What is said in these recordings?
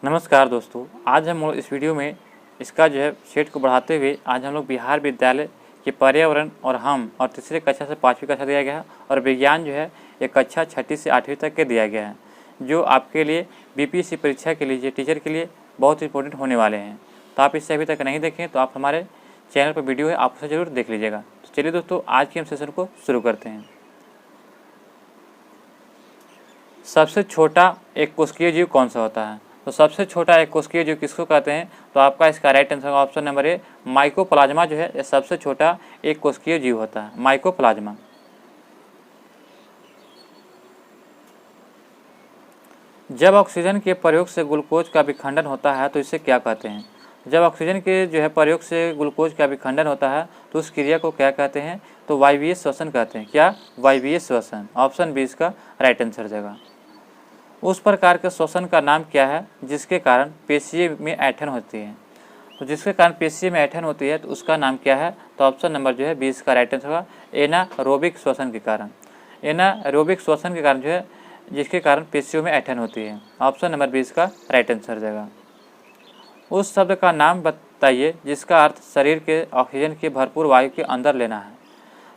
नमस्कार दोस्तों, आज हम लोग इस वीडियो में इसका शेड को बढ़ाते हुए आज हम लोग बिहार विद्यालय के पर्यावरण और हम और तीसरे कक्षा से 5वीं कक्षा दिया गया है और विज्ञान एक कक्षा 6ठी से 8वीं तक के दिया गया है, जो आपके लिए बीपीएससी परीक्षा के लिए टीचर के लिए बहुत इंपॉर्टेंट होने वाले हैं। तो आप इससे अभी तक नहीं देखें तो आप हमारे चैनल पर वीडियो है, आप उसे ज़रूर देख लीजिएगा। तो चलिए दोस्तों, आज के हम सेशन को शुरू करते हैं। सबसे छोटा एक कोशिकीय जीव कौन सा होता है? तो सबसे छोटा एक कोशिकीय जीव किसको कहते हैं? तो आपका इसका right answer option number A, mycoplasma ये सबसे छोटा एक कोशिकीय जीव होता है, माइकोप्लाज्मा। जब ऑक्सीजन के प्रयोग से ग्लूकोज का विखंडन होता है तो इसे क्या कहते हैं? जब ऑक्सीजन के प्रयोग से ग्लूकोज का विखंडन होता है तो उस क्रिया को क्या कहते हैं? तो वायवीय श्वसन कहते हैं। क्या? वायवीय श्वसन। ऑप्शन बी इसका राइट आंसर जाएगा। उस प्रकार के श्वसन का नाम क्या है जिसके कारण पेशीय में ऐंठन होती है? तो जिसके कारण पेशीय में ऐंठन होती है तो उसका नाम क्या है? तो ऑप्शन नंबर बी इसका राइट आंसर होगा, एनारोबिक श्वसन के कारण। एनारोबिक श्वसन के कारण जिसके कारण पेशियों में ऐंठन होती है। ऑप्शन नंबर बी इसका राइट आंसर जाएगा। उस शब्द का नाम बताइए जिसका अर्थ शरीर के ऑक्सीजन की भरपूर वायु के अंदर लेना है।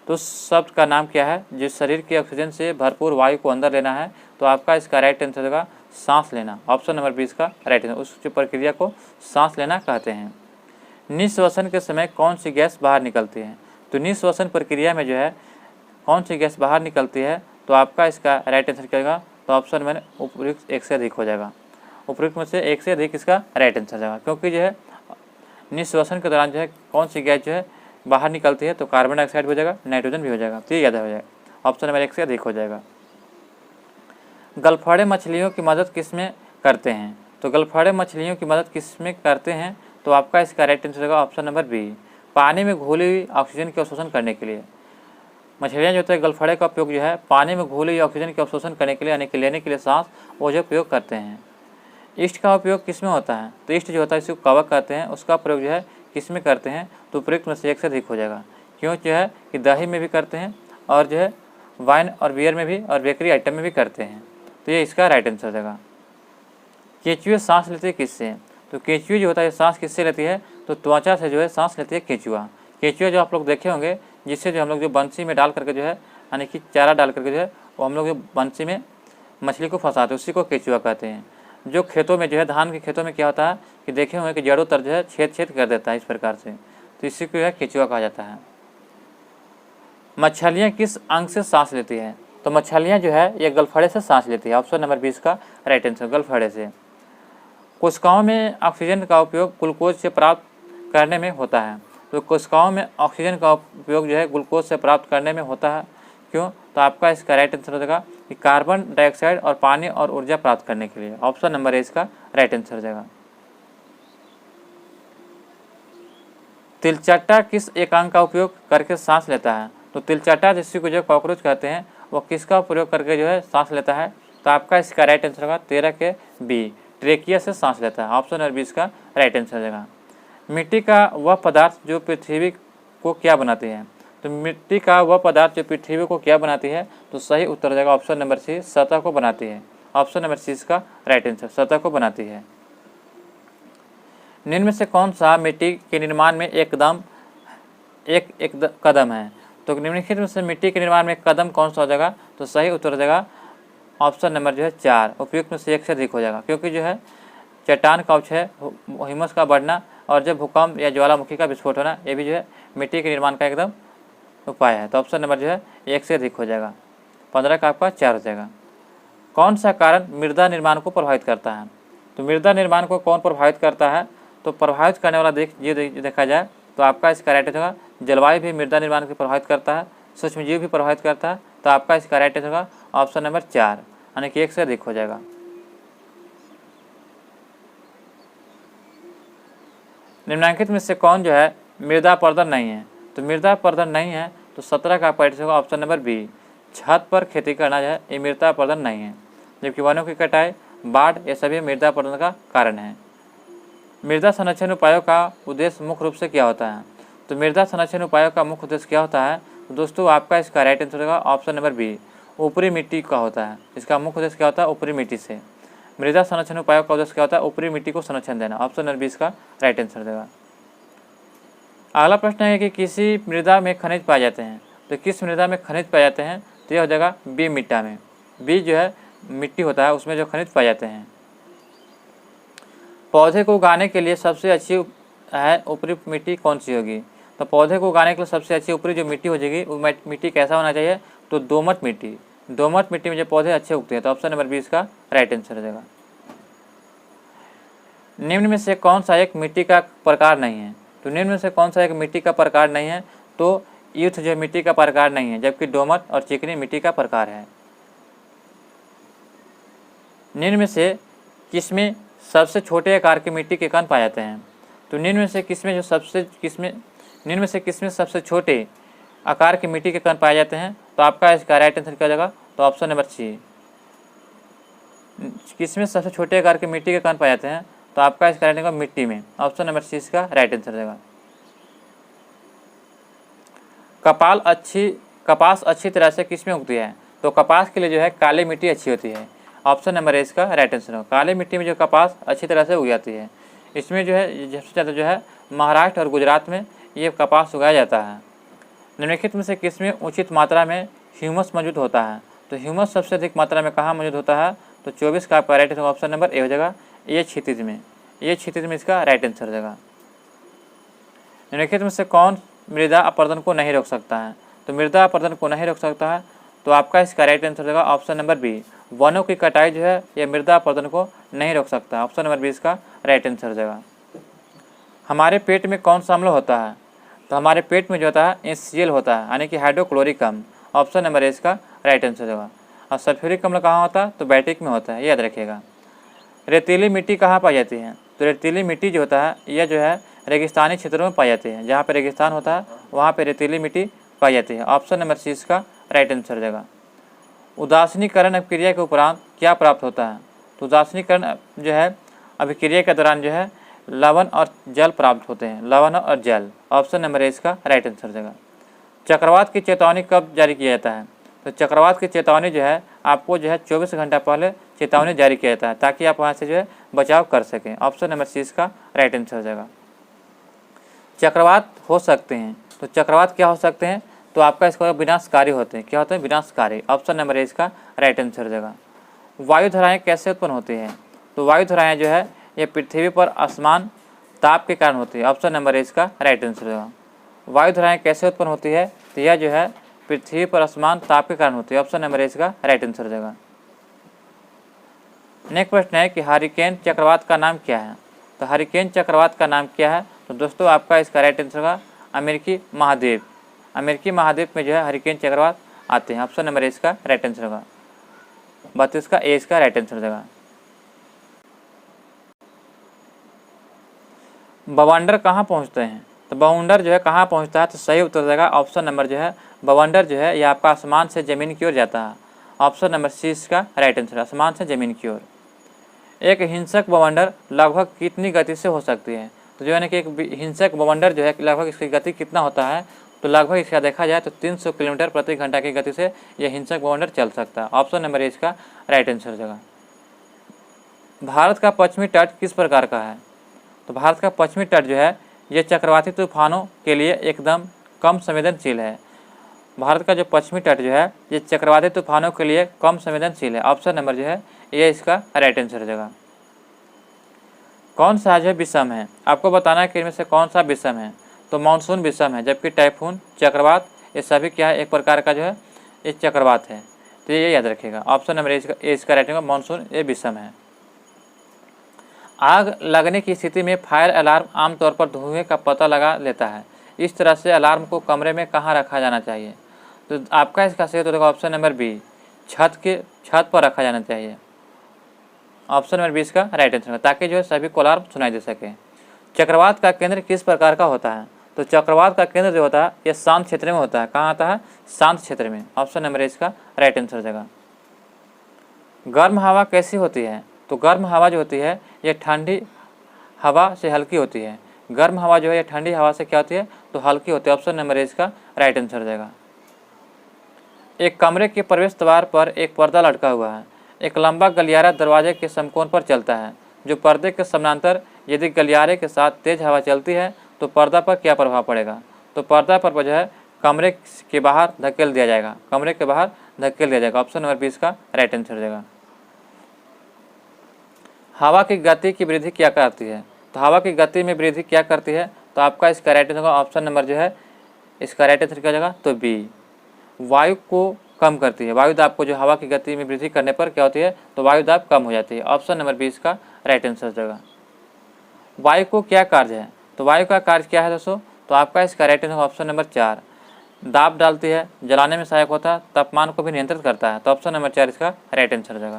तो उस शब्द का नाम क्या है जिस शरीर के ऑक्सीजन से भरपूर वायु को अंदर लेना है? तो आपका इसका राइट आंसर होगा सांस लेना। ऑप्शन नंबर बी इसका राइट आंसर। उस प्रक्रिया को सांस लेना कहते हैं। निःश्वसन के समय कौन सी गैस बाहर निकलती है? तो निःश्वसन प्रक्रिया में कौन सी गैस बाहर निकलती है? तो आपका इसका राइट आंसर क्या होगा? तो ऑप्शन में उपयुक्त एक से अधिक हो जाएगा। उपयुक्त में से एक से अधिक इसका राइट आंसर जाएगा, क्योंकि निःश्वसन के दौरान कौन सी गैस बाहर निकलती है? तो कार्बन डाइऑक्साइड भी हो जाएगा, नाइट्रोजन भी हो जाएगा। तो ये ज़्यादा हो जाएगा। ऑप्शन नंबर एक से अधिक हो जाएगा। गलफड़े मछलियों की मदद किस में करते हैं? तो गलफड़े मछलियों की मदद किस में करते हैं? तो आपका इसका राइट आंसर होगा ऑप्शन नंबर बी, पानी में घुली हुई ऑक्सीजन के अवशोषण करने के लिए। मछलियाँ होता है गलफड़े का उपयोग पानी में घुली हुई ऑक्सीजन के अवशोषण करने के लिए, यानी कि लेने के लिए सांस वो उपयोग करते हैं। ईस्ट का उपयोग किस में होता है? तो ईस्ट होता है इसको कवक कहते हैं, उसका प्रयोग किस में करते हैं? तो उपयुक्त में से एक से अधिक हो जाएगा। क्यों? कि दही में भी करते हैं और वाइन और बियर में भी और बेकरी आइटम में भी करते हैं। तो ये इसका राइट आंसर जाएगा। केंचुए सांस लेते हैं किससे? तो केंचुए होता है सांस किससे लेती है? तो त्वचा से सांस लेती है केंचुआ। केंचुआ आप लोग देखे होंगे, जिससे हम लोग बंसी में डाल करके यानी कि चारा डाल करके वो हम लोग बंसी में मछली को फंसाते हैं, उसी को केंचुआ कहते हैं। जो खेतों में धान के खेतों में क्या होता है कि देखे होंगे कि जड़ों तर छेद छेद कर देता है इस प्रकार से, तो इसी को केंचुआ कहा जाता है। मछलियाँ किस अंग से सांस लेती है? तो मछलियाँ ये गलफड़े से सांस लेती है। ऑप्शन नंबर 20 का राइट आंसर, गलफड़े से। कोशिकाओं में ऑक्सीजन का उपयोग ग्लूकोज से प्राप्त करने में होता है। तो कोशिकाओं में ऑक्सीजन का उपयोग ग्लूकोज से प्राप्त करने में होता है। क्यों? तो आपका इसका राइट आंसर हो जाएगा कि कार्बन डाइऑक्साइड और पानी और ऊर्जा प्राप्त करने के लिए। ऑप्शन नंबर ए इसका राइट आंसर हो जाएगा। तिलचट्टा किस एकांग का उपयोग करके सांस लेता है? तो तिलचट्टा जिसको कॉकरोच कहते हैं, वो किसका प्रयोग करके सांस लेता है? तो आपका इसका राइट आंसर होगा 13 के बी, ट्रेकिया से सांस लेता है। ऑप्शन नंबर 20 का राइट आंसर हो जाएगा। मिट्टी का वह पदार्थ जो पृथ्वी को क्या बनाती है? तो मिट्टी का वह पदार्थ जो पृथ्वी को क्या बनाती है? तो सही उत्तर हो जाएगा ऑप्शन नंबर सी, सतह को बनाती है। ऑप्शन नंबर सी इसका राइट आंसर, सतह को बनाती है। निम्न में से कौन सा मिट्टी के निर्माण में एक कदम है? तो निम्नलिखित में से मिट्टी के निर्माण में कदम कौन सा हो जाएगा? तो सही उत्तर हो जाएगा ऑप्शन नंबर 4, उपयुक्त में से एक से अधिक हो जाएगा। क्योंकि चट्टान का ह्यूमस का बढ़ना और जब भूकंप या ज्वालामुखी का विस्फोट होना, ये भी मिट्टी के निर्माण का एकदम उपाय है। तो ऑप्शन नंबर एक से अधिक हो जाएगा। 15 का आपका 4 हो जाएगा। कौन सा कारण मृदा निर्माण को प्रभावित करता है? तो मृदा निर्माण को कौन प्रभावित करता है? तो प्रभावित करने वाला देखा जाए तो आपका इसका राइट होगा जलवायु भी मृदा निर्माण को प्रभावित करता है, सूक्ष्मजीव भी प्रभावित करता है। तो आपका इसका राइट होगा ऑप्शन नंबर 4, यानी कि एक से अधिक हो जाएगा। निम्नलिखित में से कौन मृदा अपरदन नहीं है? तो मृदा अपरदन नहीं है तो 17 का पॉइंट होगा ऑप्शन नंबर बी, छत पर खेती करना ये मृदा अपरदन नहीं है। जबकि वनों की कटाई, बाढ़, ये सभी मृदा अपरदन का कारण है। मृदा संरक्षण उपायों का उद्देश्य मुख्य रूप से क्या होता है? तो मृदा संरक्षण उपायों का मुख्य उद्देश्य क्या होता है? तो दोस्तों आपका इसका राइट आंसर होगा ऑप्शन नंबर बी, ऊपरी मिट्टी का होता है। इसका मुख्य उद्देश्य क्या होता है? ऊपरी मिट्टी से मृदा संरक्षण उपायों का उद्देश्य क्या होता है? ऊपरी मिट्टी को संरक्षण देना। ऑप्शन नंबर 20 का राइट आंसर देगा। अगला प्रश्न है कि किसी मृदा में खनिज पाए जाते हैं, तो किस मृदा में खनिज पाए जाते हैं? तो यह हो जाएगा बी मिट्टा में। बी जो है मिट्टी होता है, उसमें जो खनिज पाए जाते हैं। पौधे को उगाने के लिए सबसे अच्छी है ऊपरी मिट्टी कौन सी होगी? तो पौधे को उगाने के लिए सबसे अच्छी ऊपरी जो मिट्टी हो जाएगी वो मिट्टी कैसा होना चाहिए? तो दोमट मिट्टी। दोमट मिट्टी में जो पौधे अच्छे उगते हैं। तो ऑप्शन नंबर 20 का राइट आंसर हो जाएगा। निम्न में से कौन सा एक मिट्टी का प्रकार नहीं है? तो निम्न में से कौन सा एक मिट्टी का प्रकार नहीं है? तो यूथ जो मिट्टी का प्रकार नहीं है, जबकि दोमट और चिकनी मिट्टी का प्रकार है। निम्न में से किसमें सबसे छोटे आकार की मिट्टी के कण पाए जाते हैं? तो निम्न में से किसमें सबसे छोटे आकार की मिट्टी के कण पाए जाते हैं? तो आपका इसका राइट आंसर क्या हो जाएगा? तो ऑप्शन नंबर सी। किसमें सबसे छोटे आकार की मिट्टी के कण पाए जाते हैं? तो आपका इसका राइट आंसर मिट्टी में। ऑप्शन नंबर सी इसका राइट आंसर देगा। कपास अच्छी तरह से किसमें उगती है? तो कपास के लिए जो है काली मिट्टी अच्छी होती है। ऑप्शन नंबर ए इसका राइट आंसर होगा। काली मिट्टी में जो कपास अच्छी तरह से उग जाती है। इसमें जो है सबसे ज़्यादा जो है महाराष्ट्र और गुजरात में ये कपास उगाया जाता है। निम्नलिखित में से किसमें उचित मात्रा में ह्यूमस मौजूद होता है? तो ह्यूमस सबसे अधिक मात्रा में कहाँ मौजूद होता है? तो 24 का आपका right answer option number A हो जाएगा। ये क्षितिज में इसका राइट आंसर हो जाएगा। निम्नलिखित में से कौन मृदा अपरदन को नहीं रोक सकता है? तो मृदा अपरदन को नहीं रोक सकता है, तो आपका इसका राइट आंसर होगा ऑप्शन नंबर बी। वनों की कटाई जो है ये मृदा अपरदन को नहीं रोक सकता। ऑप्शन नंबर 20 का राइट आंसर हो जाएगा। हमारे पेट में कौन सा अम्ल होता है? तो हमारे पेट में जो होता है HCl होता है, यानी कि हाइड्रोक्लोरिक अम्ल। ऑप्शन नंबर ए इसका राइट आंसर होगा। और सल्फ्यूरिक अम्ल कहाँ होता है? तो बैटिक में होता है, याद रखिएगा। रेतीली मिट्टी कहाँ पाई जाती है? तो रेतीली मिट्टी जो होता है यह जो है रेगिस्तानी क्षेत्रों में पाई जाती है। जहाँ पर रेगिस्तान होता है वहाँ पर रेतीली मिट्टी पाई जाती है। ऑप्शन नंबर सी इसका राइट आंसर हो जाएगा। उदासीनीकरण अभिक्रिया के उपरांत क्या प्राप्त होता है? तो उदासीनीकरण जो है अभिक्रिया के दौरान जो है लवण और जल प्राप्त होते हैं। लवण और जल। ऑप्शन नंबर ए इसका राइट आंसर हो जाएगा। चक्रवात की चेतावनी कब जारी किया जाता है? तो चक्रवात की चेतावनी जो है आपको जो है 24 घंटा पहले चेतावनी जारी किया जाता है, ताकि आप वहाँ से जो है बचाव कर सकें। ऑप्शन नंबर सी इसका राइट आंसर हो जाएगा। चक्रवात हो सकते हैं, तो चक्रवात क्या हो सकते हैं? तो आपका इसका विनाशकारी होते हैं। क्या होते हैं? विनाशकारी। ऑप्शन नंबर ए इसका राइट आंसर हो जाएगा। वायुधाराएँ कैसे उत्पन्न होती हैं? तो वायुधाराएँ जो है ये पृथ्वी पर असमान ताप के कारण होती है। ऑप्शन नंबर ए इसका राइट आंसर होगा। वायुधाराएँ कैसे उत्पन्न होती है? तो यह जो है पृथ्वी पर असमान ताप के कारण होती है। ऑप्शन नंबर ए इसका राइट आंसर हो जाएगा। नेक्स्ट प्रश्न है कि हरिकेन चक्रवात का नाम क्या है? तो हरिकेन चक्रवात का नाम क्या है? तो दोस्तों आपका इसका राइट आंसर होगा अमेरिकी महाद्वीप। अमेरिकी महाद्वीप में जो है हरिकेन चक्रवात आते हैं। ऑप्शन नंबर ए इसका राइट आंसर होगा। 32 का ए इसका राइट आंसर हो जाएगा। बवंडर कहाँ पहुँचते हैं? तो बवंडर जो है कहाँ पहुँचता है? तो सही उत्तर जाएगा ऑप्शन नंबर जो है बवंडर जो है यह आपका आसमान से ज़मीन की ओर जाता है। ऑप्शन नंबर सी इसका राइट आंसर, आसमान से ज़मीन की ओर। एक हिंसक बवंडर लगभग कितनी गति से हो सकती है? तो जो है ना कि एक हिंसक बवंडर जो है लगभग इसकी गति कितना होता है? तो लगभग इसका देखा जाए तो 300 किलोमीटर प्रति घंटा की गति से यह हिंसक बवंडर चल सकता है। ऑप्शन नंबर ए इसका राइट आंसर हो जाएगा। भारत का पश्चिमी तट किस प्रकार का है? तो भारत का पश्चिमी तट जो है ये चक्रवाती तूफानों के लिए एकदम कम संवेदनशील है। भारत का जो पश्चिमी तट जो है ये चक्रवाती तूफानों के लिए कम संवेदनशील है। ऑप्शन नंबर जो है ये इसका राइट आंसर हो जाएगा। कौन सा जो है विषम है? आपको बताना है कि इनमें से कौन सा विषम है। तो मानसून विषम है, जबकि टाइफून, चक्रवात ये सभी क्या है? एक प्रकार का जो है ये चक्रवात है। तो ये याद रखिएगा। ऑप्शन नंबर ए इसका राइट होगा मानसून ये विषम है। आग लगने की स्थिति में फायर अलार्म आमतौर पर धुएं का पता लगा लेता है। इस तरह से अलार्म को कमरे में कहाँ रखा जाना चाहिए? तो आपका इसका सही उत्तर होगा ऑप्शन नंबर बी, छत पर रखा जाना चाहिए। ऑप्शन नंबर 20 का राइट आंसर है, ताकि जो है सभी को अलार्म सुनाई दे सके। चक्रवात का केंद्र किस प्रकार का होता है? तो चक्रवात का केंद्र जो होता है यह शांत क्षेत्र में होता है। कहाँ आता है? शांत क्षेत्र में। ऑप्शन नंबर इसका राइट आंसर हो जाएगा। गर्म हवा कैसी होती है? तो गर्म हवा जो होती है यह ठंडी हवा से हल्की होती है। गर्म हवा जो है यह ठंडी हवा से क्या होती है? तो हल्की होती है। ऑप्शन नंबर इसका राइट आंसर हो जाएगा। एक कमरे के प्रवेश द्वार पर एक पर्दा लटका हुआ है। एक लंबा गलियारा दरवाजे के समकोण पर चलता है जो पर्दे के समानांतर। यदि गलियारे के साथ तेज हवा चलती है तो पर्दा पर क्या प्रभाव पड़ेगा? तो पर्दा पर जो है कमरे के बाहर धकेल दिया जाएगा, कमरे के बाहर धकेल दिया जाएगा। ऑप्शन नंबर 20 का राइट आंसर हो जाएगा। हवा की गति की वृद्धि क्या करती है? तो हवा की गति में वृद्धि क्या करती है? तो आपका इसका राइट आंसर होगा ऑप्शन नंबर जो है इसका राइट आंसर क्या हो जाएगा? तो बी, वायु को कम करती है। वायु दाब को जो हवा की गति में वृद्धि करने पर क्या होती है? तो वायु दाब कम हो जाती है। ऑप्शन नंबर 20 का राइट आंसर हो जाएगा। वायु को क्या कार्य है? तो वायु का कार्य क्या है दोस्तों? तो आपका इसका राइट आंसर ऑप्शन नंबर 4, दाब डालती है, जलाने में सहायक होता है, तापमान को भी नियंत्रित करता है। तो ऑप्शन नंबर 4 इसका राइट आंसर हो जाएगा।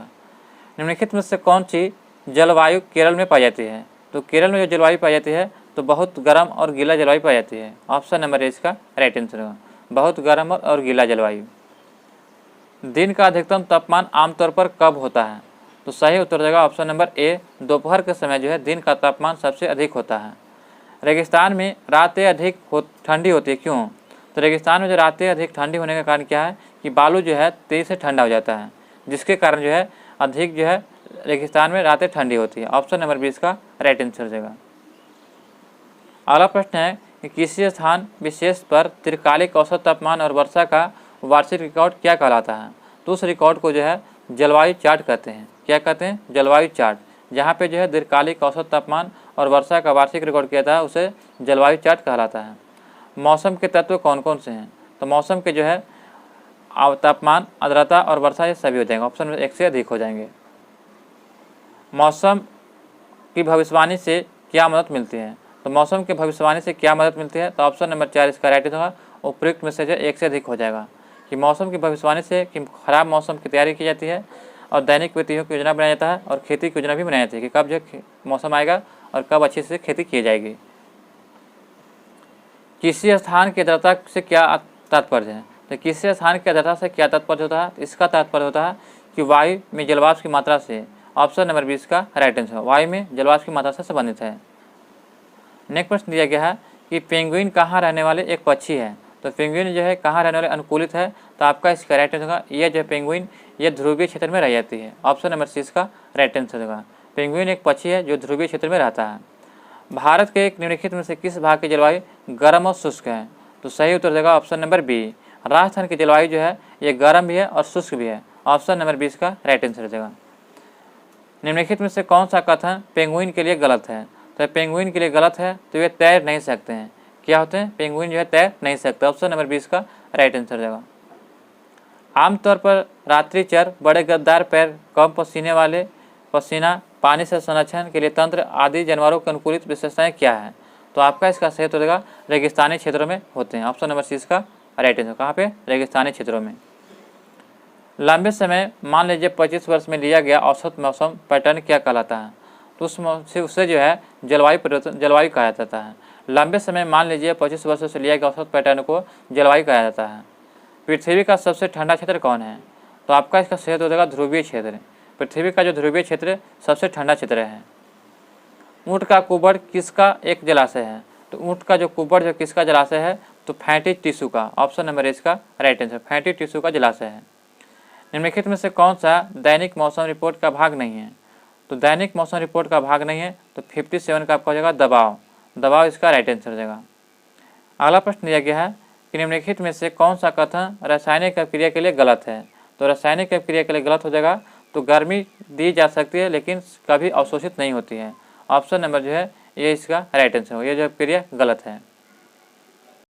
निम्नलिखित में से कौन सी जलवायु केरल में पाई जाती है? तो केरल में जो जलवायु पाई जाती है तो बहुत गर्म और गीला जलवायु पाई जाती है। ऑप्शन नंबर इसका राइट आंसर होगा, बहुत गर्म और गीला जलवायु। दिन का अधिकतम तापमान आमतौर पर कब होता है? तो सही उत्तर देगा ऑप्शन नंबर ए, दोपहर के समय जो है दिन का तापमान सबसे अधिक होता है। रेगिस्तान में रातें अधिक ठंडी होती है, क्यों? तो रेगिस्तान में जो रातें अधिक ठंडी होने का कारण क्या है कि बालू जो है तेज़ी से ठंडा हो जाता है, जिसके कारण जो है अधिक जो है रेगिस्तान में रातें ठंडी होती है। ऑप्शन नंबर 20 का राइट आंसर हो जाएगा। अगला प्रश्न है कि किसी स्थान विशेष पर त्रिकालिक औसत तापमान और वर्षा का वार्षिक रिकॉर्ड क्या कहलाता है? तो उस रिकॉर्ड को जो है जलवायु चार्ट कहते हैं। क्या कहते हैं? जलवायु चार्ट। जहाँ पे जो है दीर्घकालिक औसत तापमान और वर्षा का वार्षिक रिकॉर्ड किया था उसे जलवायु चार्ट कहलाता है। मौसम के तत्व कौन कौन से हैं? तो मौसम के जो है तापमान, आर्द्रता और वर्षा ये सभी हो जाएंगे। ऑप्शन में 1 से अधिक हो जाएंगे। मौसम की भविष्यवाणी से क्या मदद मिलती है? तो मौसम की भविष्यवाणी से क्या मदद मिलती है? तो ऑप्शन नंबर 4 इसका राइट होगा। उपयुक्त में से जो 1 से अधिक हो जाएगा कि मौसम की भविष्यवाणी से कि खराब मौसम की तैयारी की जाती है और दैनिक गतिविधियों की योजना बनाया जाता है और खेती की योजना भी बनाई जाती है कि कब जो मौसम आएगा और कब अच्छे से खेती की जाएगी। किसी स्थान की आर्द्रता से क्या तात्पर्य है? तो किसी स्थान की आर्द्रता से क्या तात्पर्य होता है? इसका तात्पर्य होता है कि वायु में जलवाष्प की मात्रा से। ऑप्शन नंबर 20 का राइट आंसर, वायु में जलवाष्प की मात्रा से संबंधित है। नेक्स्ट प्रश्न दिया गया है कि पेंगुइन कहाँ रहने वाले एक पक्षी है? तो पेंगुइन जो है कहाँ रहने वाले अनुकूलित है? तो आपका इसका राइट आंसर होगा ये जो पेंगुइन ये ध्रुवीय क्षेत्र में रह जाती है। ऑप्शन नंबर 6 का राइट आंसर होगा। पेंगुइन एक पक्षी है जो ध्रुवीय क्षेत्र में रहता है। भारत के एक निम्नलिखित में से किस भाग की जलवायु गर्म और शुष्क है? तो सही उत्तर देगा ऑप्शन नंबर बी, राजस्थान की जलवायु जो है ये गर्म भी है और शुष्क भी है। ऑप्शन नंबर 20 का राइट आंसर हो जाएगा। निम्नलिखित में से कौन सा कथन पेंगुइन के लिए गलत है? तो पेंगुइन के लिए गलत है तो ये तैर नहीं सकते हैं। क्या होते हैं? पेंगुइन जो है तैर नहीं सकते। ऑप्शन नंबर 20 का राइट आंसर हो जाएगा। आमतौर पर रात्रिचर, बड़े गद्दार पैर, कम पसीने वाले, पसीना, पानी से संरक्षण के लिए तंत्र आदि जानवरों की अनुकूलित विशेषताएं क्या है? तो आपका इसका सही उत्तर देगा रेगिस्तानी क्षेत्रों में होते हैं। ऑप्शन नंबर 6 का राइट आंसर। कहाँ पे? रेगिस्तानी क्षेत्रों में। लंबे समय मान लीजिए 25 वर्ष में लिया गया औसत मौसम पैटर्न क्या कहलाता है? तो उससे जो है जलवायु परिवर्तन, जलवायु कहा जाता है। लंबे समय मान लीजिए 25 वर्षों से लिया गया औसत पैटर्न को जलवायु कहा जाता है। पृथ्वी का सबसे ठंडा क्षेत्र कौन है? तो आपका इसका सही उत्तर देगा ध्रुवीय क्षेत्र। पृथ्वी का जो ध्रुवीय क्षेत्र सबसे ठंडा क्षेत्र है। ऊँट का कुबड़ किसका एक जलाशय है? तो ऊँट का जो कुबड़ जो किसका जलाशय है? तो फैटी टिश्यू का। ऑप्शन नंबर इसका राइट आंसर, फैटी टिश्यू का जलाशय है। निम्नलिखित में से कौन सा दैनिक मौसम रिपोर्ट का भाग नहीं है? तो दैनिक मौसम रिपोर्ट का भाग नहीं है तो 57 का आपका हो जाएगा दबाव। दबाव इसका राइट आंसर हो जाएगा। अगला प्रश्न दिया गया है कि निम्नलिखित में से कौन सा कथन रासायनिक अभिक्रिया के लिए गलत है? तो रासायनिक अभिक्रिया के लिए गलत हो जाएगा तो गर्मी दी जा सकती है लेकिन कभी अवशोषित नहीं होती है। ऑप्शन नंबर जो है ये इसका राइट आंसर हो, ये जो अभिक्रिया गलत है।